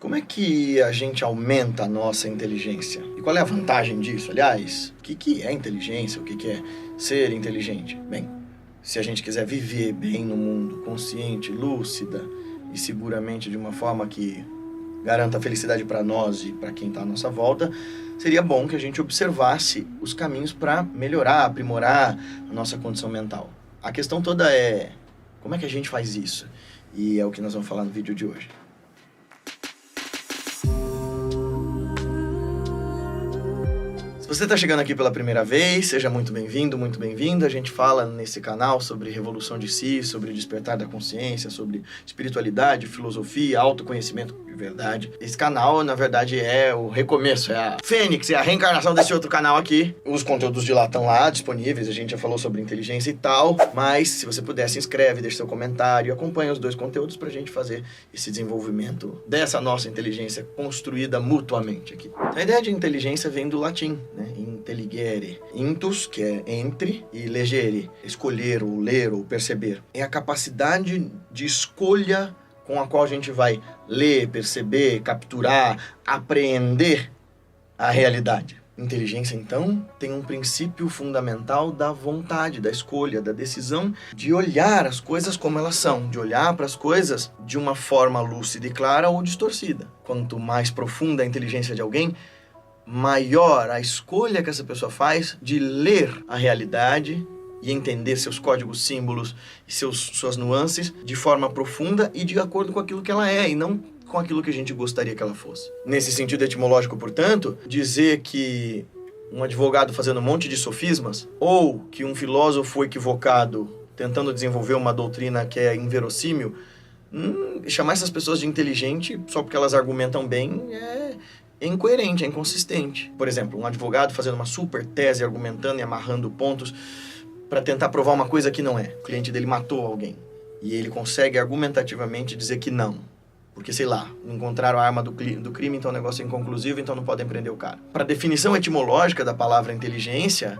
Como é que a gente aumenta a nossa inteligência? E qual é a vantagem disso? Aliás, o que é inteligência? O que é ser inteligente? Bem, se a gente quiser viver bem no mundo, consciente, lúcida e seguramente de uma forma que garanta a felicidade para nós e para quem está à nossa volta, seria bom que a gente observasse os caminhos para melhorar, aprimorar a nossa condição mental. A questão toda é como é que a gente faz isso? E é o que nós vamos falar no vídeo de hoje. Se você está chegando aqui pela primeira vez, seja muito bem-vindo, muito bem-vinda. A gente fala nesse canal sobre revolução de si, sobre despertar da consciência, sobre espiritualidade, filosofia, autoconhecimento de verdade. Esse canal, na verdade, é o recomeço, é a fênix, é a reencarnação desse outro canal aqui. Os conteúdos de lá estão lá disponíveis, a gente já falou sobre inteligência e tal, mas se você puder, se inscreve, deixa seu comentário e acompanha os dois conteúdos pra gente fazer esse desenvolvimento dessa nossa inteligência construída mutuamente aqui. A ideia de inteligência vem do latim, né? Intelligere. Intus, que é entre, e legere, escolher, ou ler, ou perceber. É a capacidade de escolha com a qual a gente vai ler, perceber, capturar, apreender a realidade. Inteligência, então, tem um princípio fundamental da vontade, da escolha, da decisão de olhar as coisas como elas são, de olhar para as coisas de uma forma lúcida e clara ou distorcida. Quanto mais profunda a inteligência de alguém, maior a escolha que essa pessoa faz de ler a realidade e entender seus códigos, símbolos e suas nuances de forma profunda e de acordo com aquilo que ela é, e não com aquilo que a gente gostaria que ela fosse. Nesse sentido etimológico, portanto, dizer que um advogado fazendo um monte de sofismas, ou que um filósofo equivocado tentando desenvolver uma doutrina que é inverossímil, chamar essas pessoas de inteligente só porque elas argumentam bem é incoerente, é inconsistente. Por exemplo, um advogado fazendo uma super tese, argumentando e amarrando pontos para tentar provar uma coisa que não é. O cliente dele matou alguém. E ele consegue argumentativamente dizer que não. Porque, sei lá, não encontraram a arma do crime, então o negócio é inconclusivo, então não podem prender o cara. Para a definição etimológica da palavra inteligência,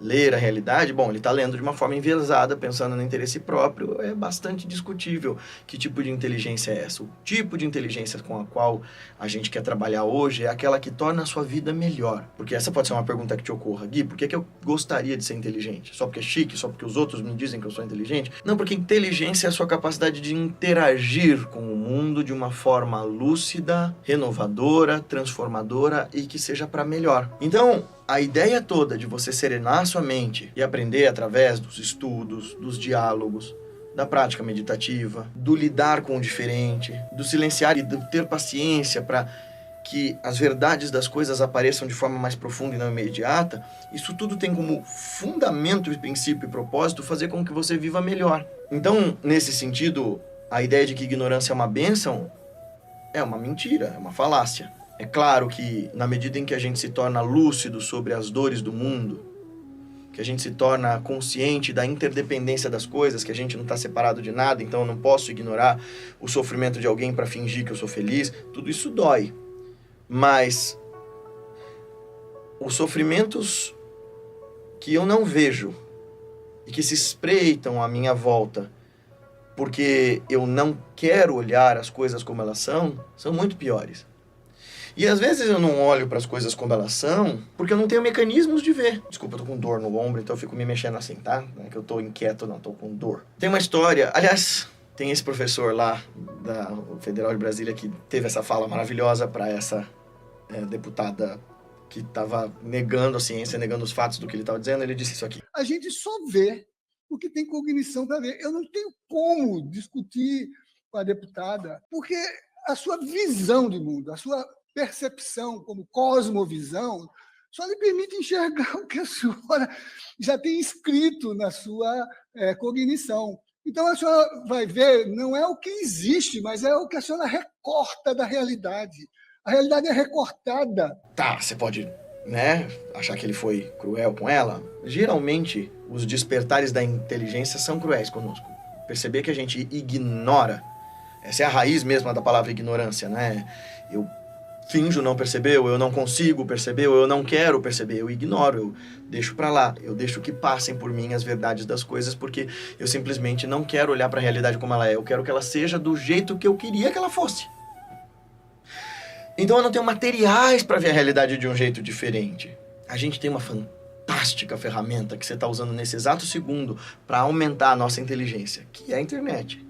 ler a realidade, bom, ele está lendo de uma forma enviesada, pensando no interesse próprio, é bastante discutível que tipo de inteligência é essa. O tipo de inteligência com a qual a gente quer trabalhar hoje é aquela que torna a sua vida melhor. Porque essa pode ser uma pergunta que te ocorra. Gui, por que eu gostaria de ser inteligente? Só porque é chique? Só porque os outros me dizem que eu sou inteligente? Não, porque inteligência é a sua capacidade de interagir com o mundo de uma forma lúcida, renovadora, transformadora e que seja para melhor. Então, a ideia toda de você serenar a sua mente e aprender através dos estudos, dos diálogos, da prática meditativa, do lidar com o diferente, do silenciar e do ter paciência para que as verdades das coisas apareçam de forma mais profunda e não imediata, isso tudo tem como fundamento e princípio e propósito fazer com que você viva melhor. Então, nesse sentido, a ideia de que ignorância é uma bênção é uma mentira, é uma falácia. É claro que, na medida em que a gente se torna lúcido sobre as dores do mundo, que a gente se torna consciente da interdependência das coisas, que a gente não está separado de nada, então eu não posso ignorar o sofrimento de alguém para fingir que eu sou feliz, tudo isso dói. Mas os sofrimentos que eu não vejo e que se espreitam à minha volta, porque eu não quero olhar as coisas como elas são muito piores. E às vezes eu não olho para as coisas como elas são, porque eu não tenho mecanismos de ver. Desculpa, eu tô com dor no ombro, então eu fico me mexendo assim, tá? Não é que eu tô inquieto, não, tô com dor. Tem uma história, aliás, tem esse professor lá da Federal de Brasília que teve essa fala maravilhosa para essa deputada que estava negando a ciência, negando os fatos do que ele estava dizendo. Ele disse isso aqui. A gente só vê o que tem cognição para ver. Eu não tenho como discutir com a deputada, porque a sua visão de mundo, a sua percepção como cosmovisão só lhe permite enxergar o que a senhora já tem escrito na sua cognição. Então, a senhora vai ver, não é o que existe, mas é o que a senhora recorta da realidade. A realidade é recortada. Tá, você pode, achar que ele foi cruel com ela. Geralmente, os despertares da inteligência são cruéis conosco. Perceber que a gente ignora, essa é a raiz mesma da palavra ignorância, né? Eu finjo não perceber, ou eu não consigo perceber, ou eu não quero perceber, eu ignoro, eu deixo pra lá, eu deixo que passem por mim as verdades das coisas, porque eu simplesmente não quero olhar pra realidade como ela é, eu quero que ela seja do jeito que eu queria que ela fosse. Então eu não tenho materiais para ver a realidade de um jeito diferente. A gente tem uma fantástica ferramenta que você está usando nesse exato segundo para aumentar a nossa inteligência, que é a internet.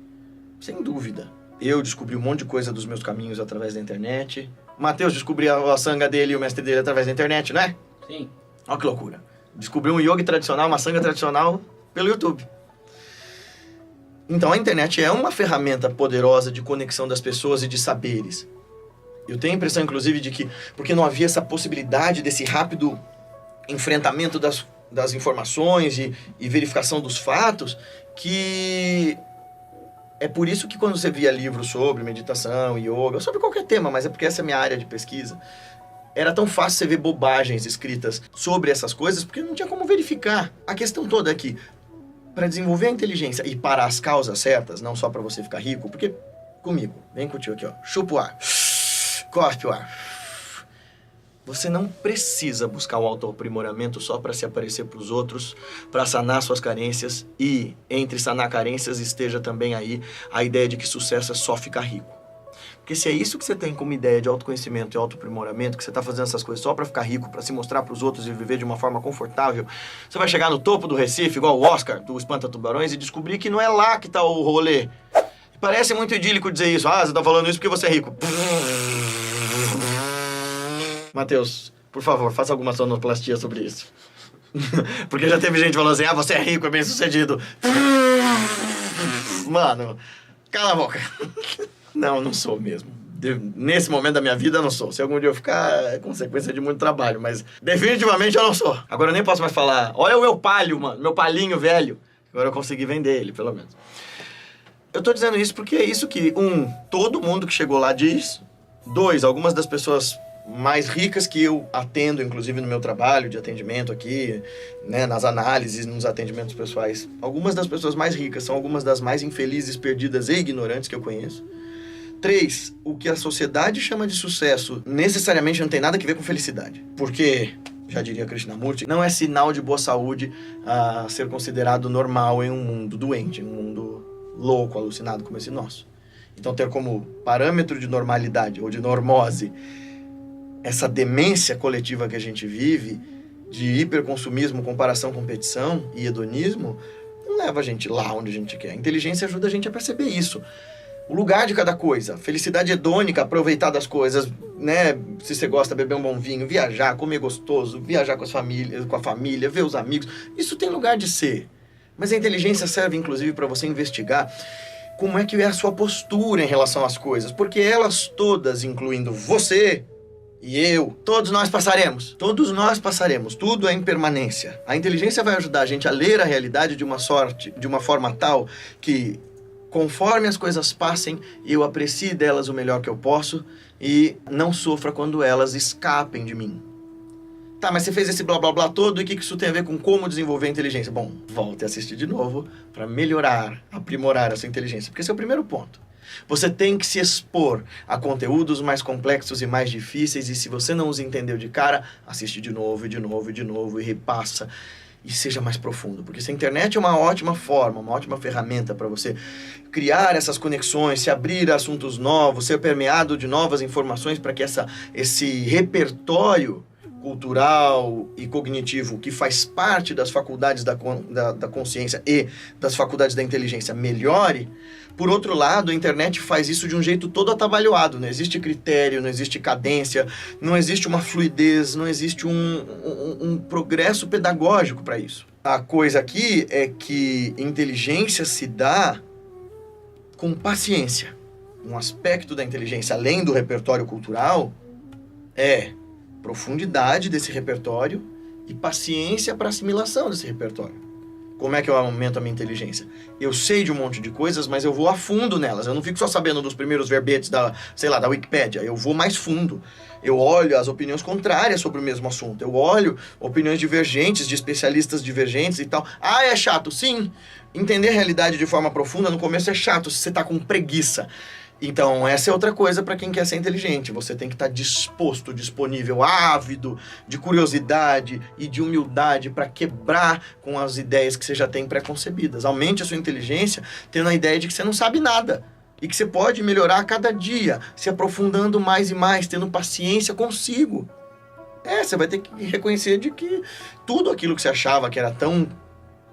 Sem dúvida. Eu descobri um monte de coisa dos meus caminhos através da internet. O Matheus descobriu a sanga dele e o mestre dele através da internet, né? Sim. Olha que loucura. Descobriu um yoga tradicional, uma sanga tradicional pelo YouTube. Então a internet é uma ferramenta poderosa de conexão das pessoas e de saberes. Eu tenho a impressão, inclusive, de que, porque não havia essa possibilidade desse rápido enfrentamento das informações e verificação dos fatos, que é por isso que quando você via livros sobre meditação, yoga, sobre qualquer tema, mas é porque essa é a minha área de pesquisa, era tão fácil você ver bobagens escritas sobre essas coisas, porque não tinha como verificar. A questão toda é que, para desenvolver a inteligência e para as causas certas, não só para você ficar rico, porque comigo, vem com o tio aqui, ó, chupa o ar, cospe o ar. Você não precisa buscar o autoaprimoramento só para se aparecer para os outros, para sanar suas carências e, entre sanar carências, esteja também aí a ideia de que sucesso é só ficar rico. Porque se é isso que você tem como ideia de autoconhecimento e autoaprimoramento, que você está fazendo essas coisas só para ficar rico, para se mostrar para os outros e viver de uma forma confortável, você vai chegar no topo do Recife, igual o Oscar do Espanta Tubarões, e descobrir que não é lá que está o rolê. Parece muito idílico dizer isso. Ah, você está falando isso porque você é rico. Matheus, por favor, faça alguma sonoplastia sobre isso. Porque já teve gente falando assim, ah, você é rico, é bem sucedido. Mano, cala a boca. Não, não sou mesmo. Nesse momento da minha vida eu não sou. Se algum dia eu ficar, é consequência de muito trabalho, mas definitivamente eu não sou. Agora eu nem posso mais falar, olha o meu palio, mano, meu palhinho velho. Agora eu consegui vender ele, pelo menos. Eu tô dizendo isso porque é isso que, todo mundo que chegou lá diz. 2, algumas das pessoas mais ricas que eu atendo, inclusive no meu trabalho de atendimento aqui, né, nas análises, nos atendimentos pessoais. Algumas das pessoas mais ricas são algumas das mais infelizes, perdidas e ignorantes que eu conheço. 3, o que a sociedade chama de sucesso necessariamente não tem nada a ver com felicidade. Porque, já diria Krishnamurti, não é sinal de boa saúde a ser considerado normal em um mundo doente, em um mundo louco, alucinado como esse nosso. Então ter como parâmetro de normalidade ou de normose essa demência coletiva que a gente vive, de hiperconsumismo, comparação, competição e hedonismo, não leva a gente lá onde a gente quer. A inteligência ajuda a gente a perceber isso. O lugar de cada coisa, felicidade hedônica, aproveitar das coisas, né? Se você gosta, beber um bom vinho, viajar, comer gostoso, viajar com a família, ver os amigos, isso tem lugar de ser. Mas a inteligência serve, inclusive, para você investigar como é que é a sua postura em relação às coisas, porque elas todas, incluindo você e eu, todos nós passaremos. Todos nós passaremos. Tudo é impermanência. A inteligência vai ajudar a gente a ler a realidade de uma forma tal que, conforme as coisas passem, eu aprecie delas o melhor que eu posso e não sofra quando elas escapem de mim. Tá, mas você fez esse blá blá blá todo e o que isso tem a ver com como desenvolver a inteligência? Bom, volte a assistir de novo para melhorar, aprimorar essa inteligência, porque esse é o primeiro ponto. Você tem que se expor a conteúdos mais complexos e mais difíceis, e se você não os entendeu de cara, assiste de novo, e de novo, e de novo, e repassa, e seja mais profundo. Porque se a internet é uma ótima forma, uma ótima ferramenta para você criar essas conexões, se abrir a assuntos novos, ser permeado de novas informações para que esse repertório cultural e cognitivo que faz parte das faculdades da consciência e das faculdades da inteligência melhore. Por outro lado, a internet faz isso de um jeito todo atabalhoado. Não existe critério, não existe cadência, não existe uma fluidez, não existe um progresso pedagógico para isso. A coisa aqui é que inteligência se dá com paciência. Um aspecto da inteligência, além do repertório cultural, é profundidade desse repertório e paciência para assimilação desse repertório. Como é que eu aumento a minha inteligência? Eu sei de um monte de coisas, mas eu vou a fundo nelas. Eu não fico só sabendo dos primeiros verbetes da Wikipédia. Eu vou mais fundo. Eu olho as opiniões contrárias sobre o mesmo assunto. Eu olho opiniões divergentes, de especialistas divergentes e tal. Ah, é chato? Sim. Entender a realidade de forma profunda no começo é chato se você está com preguiça. Então, essa é outra coisa para quem quer ser inteligente. Você tem que estar disposto, disponível, ávido de curiosidade e de humildade para quebrar com as ideias que você já tem pré-concebidas. Aumente a sua inteligência tendo a ideia de que você não sabe nada. E que você pode melhorar a cada dia, se aprofundando mais e mais, tendo paciência consigo. Você vai ter que reconhecer de que tudo aquilo que você achava que era tão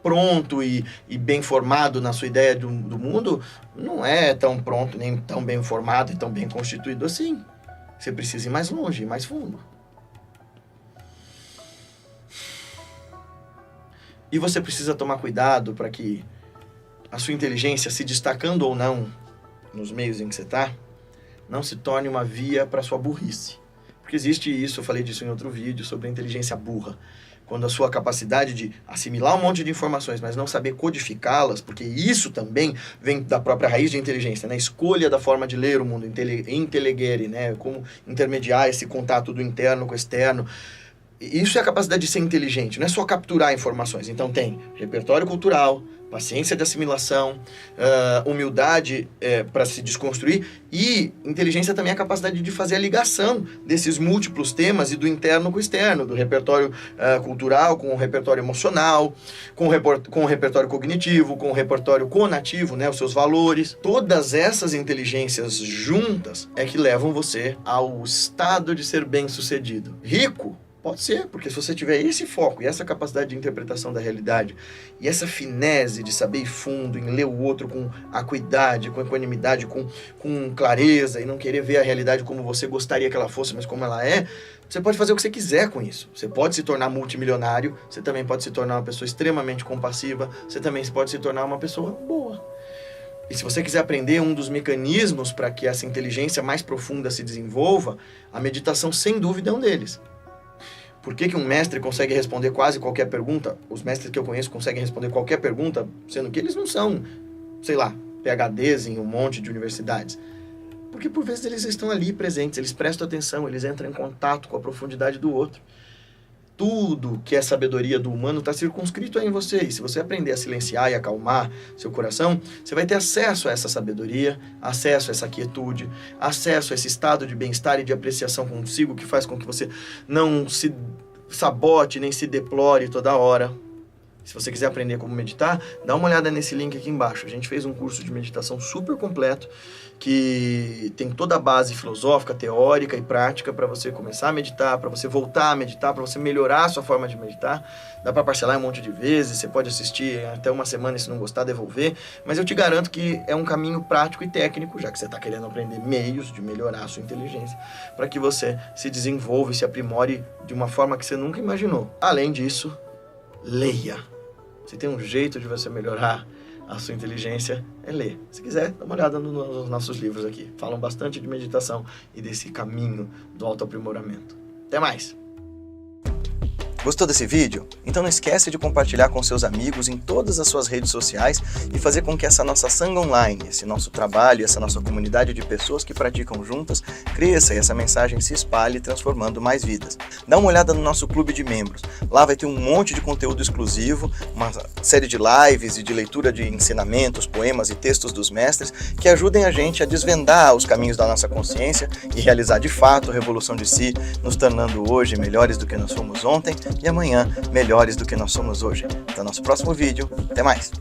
pronto e bem formado na sua ideia do mundo, não é tão pronto, nem tão bem formado e tão bem constituído assim. Você precisa ir mais longe, ir mais fundo. E você precisa tomar cuidado para que a sua inteligência, se destacando ou não nos meios em que você está, não se torne uma via para sua burrice. Porque existe isso, eu falei disso em outro vídeo, sobre a inteligência burra. Quando a sua capacidade de assimilar um monte de informações, mas não saber codificá-las, porque isso também vem da própria raiz de inteligência, né? Escolha da forma de ler o mundo, inteligere, né? Como intermediar esse contato do interno com o externo. Isso é a capacidade de ser inteligente, não é só capturar informações. Então tem repertório cultural, paciência de assimilação, humildade para se desconstruir, e inteligência também é a capacidade de fazer a ligação desses múltiplos temas e do interno com o externo, do repertório cultural com o repertório emocional, com o repertório cognitivo, com o repertório conativo, né, os seus valores. Todas essas inteligências juntas é que levam você ao estado de ser bem-sucedido. Rico? Pode ser, porque se você tiver esse foco e essa capacidade de interpretação da realidade e essa finese de saber ir fundo, em ler o outro com acuidade, com equanimidade, com clareza e não querer ver a realidade como você gostaria que ela fosse, mas como ela é, você pode fazer o que você quiser com isso. Você pode se tornar multimilionário, você também pode se tornar uma pessoa extremamente compassiva, você também pode se tornar uma pessoa boa. E se você quiser aprender um dos mecanismos para que essa inteligência mais profunda se desenvolva, a meditação sem dúvida é um deles. Por que um mestre consegue responder quase qualquer pergunta? Os mestres que eu conheço conseguem responder qualquer pergunta, sendo que eles não são, sei lá, PhDs em um monte de universidades. Porque por vezes eles estão ali presentes, eles prestam atenção, eles entram em contato com a profundidade do outro. Tudo que é sabedoria do humano está circunscrito aí em você. E se você aprender a silenciar e acalmar seu coração, você vai ter acesso a essa sabedoria, acesso a essa quietude, acesso a esse estado de bem-estar e de apreciação consigo, que faz com que você não se sabote nem se deplore toda hora. Se você quiser aprender como meditar, dá uma olhada nesse link aqui embaixo. A gente fez um curso de meditação super completo, que tem toda a base filosófica, teórica e prática para você começar a meditar, para você voltar a meditar, para você melhorar a sua forma de meditar. Dá para parcelar um monte de vezes, você pode assistir até uma semana e se não gostar, devolver. Mas eu te garanto que é um caminho prático e técnico, já que você está querendo aprender meios de melhorar a sua inteligência, para que você se desenvolva e se aprimore de uma forma que você nunca imaginou. Além disso, leia. Se tem um jeito de você melhorar a sua inteligência, é ler. Se quiser, dá uma olhada nos nossos livros aqui. Falam bastante de meditação e desse caminho do autoaprimoramento. Até mais! Gostou desse vídeo? Então não esquece de compartilhar com seus amigos em todas as suas redes sociais e fazer com que essa nossa Sangha Online, esse nosso trabalho, essa nossa comunidade de pessoas que praticam juntas, cresça e essa mensagem se espalhe, transformando mais vidas. Dá uma olhada no nosso clube de membros. Lá vai ter um monte de conteúdo exclusivo, uma série de lives e de leitura de ensinamentos, poemas e textos dos mestres que ajudem a gente a desvendar os caminhos da nossa consciência e realizar de fato a revolução de si, nos tornando hoje melhores do que nós fomos ontem e amanhã melhores do que nós somos hoje. Até o nosso próximo vídeo. Até mais!